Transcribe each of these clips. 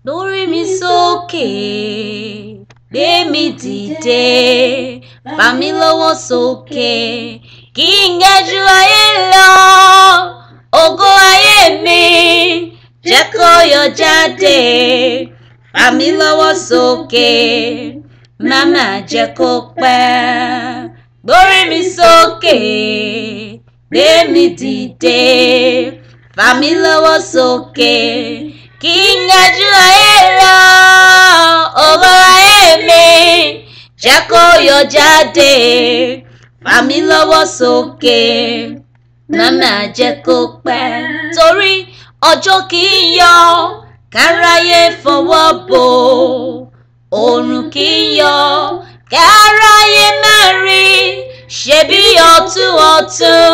lórí mi sókè, gbé mi dìde, fà mí lọ́wọ́ sókè, kí n ga jù ayé lọ, ògo ayé mi, jẹ́ kó yọ jáde, fà mí lọ́wọ́ sókè, má mà jẹ́ kó pẹ́, lórí mi sókè, gbé mi dìde, fà mí lọ́wọ́ sókè, kí n ga jù ayé lọ, ògo ayé mi, jẹ́ kó yọ jáde, fà mí lọ́wọ́ sókè, má mà jẹ́ kó pẹ́. Torí ọjọ́ kì í yọ káráyé fọwọ́ bò, oòrùn kì í yọ káráyé má rí, ṣebí ọ̀tún ọ̀tún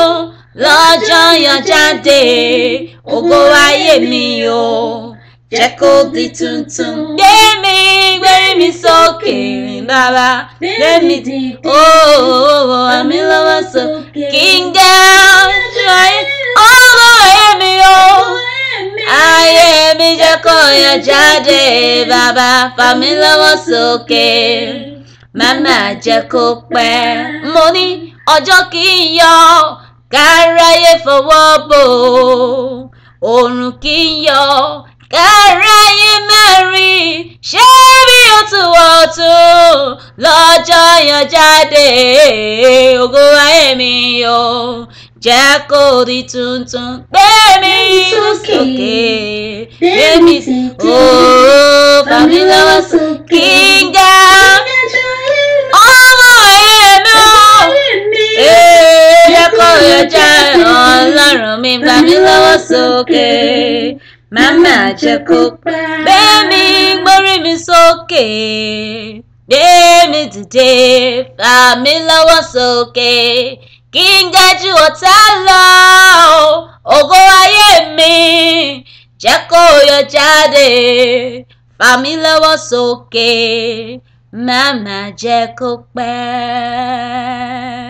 lọ́jọ́ yọ jáde, ògo ayé mi o, jẹ́ kó di tuntun. Gbé mi sókè, bàbá, gbé mi dìde, fà mí lọ́wọ́ sókè, kí n ga jù ayé, ògo ayé mi o, ayé mi jẹ́ kó yọ jáde, bàbá, fà mí lọ́wọ́ sókè, má mà jẹ́ kó pẹ́. Mo ní ọjọ́ kì í yọ káráyé fọwọ́ bò, oòrùn kì í yọ káráyé má rí, ṣebí ọ̀tún ọ̀tún lọ́jọ́ yọ jáde, ògo ayé mi o, jẹ́ kó di tuntun. Gbé mi sókè, gbé mi dìde, fà mí lọ́wọ́ sókè, kí n ga ògo ayé mi o, jẹ́ kó yọ jáde, Ọlọ́run mi, fà mí lọ́wọ́ sókè, má mà jẹ́ kó pẹ́. Gbé mi, gbórí mi sókè, gbé mi dìde, fà mí lọ́wọ́ sókè, kí n ga jù ọ̀tá lọ, ògo ayé mi, jẹ́ kó yọ jáde, fà mí lọ́wọ́ sókè, má mà jẹ́ kó pẹ́.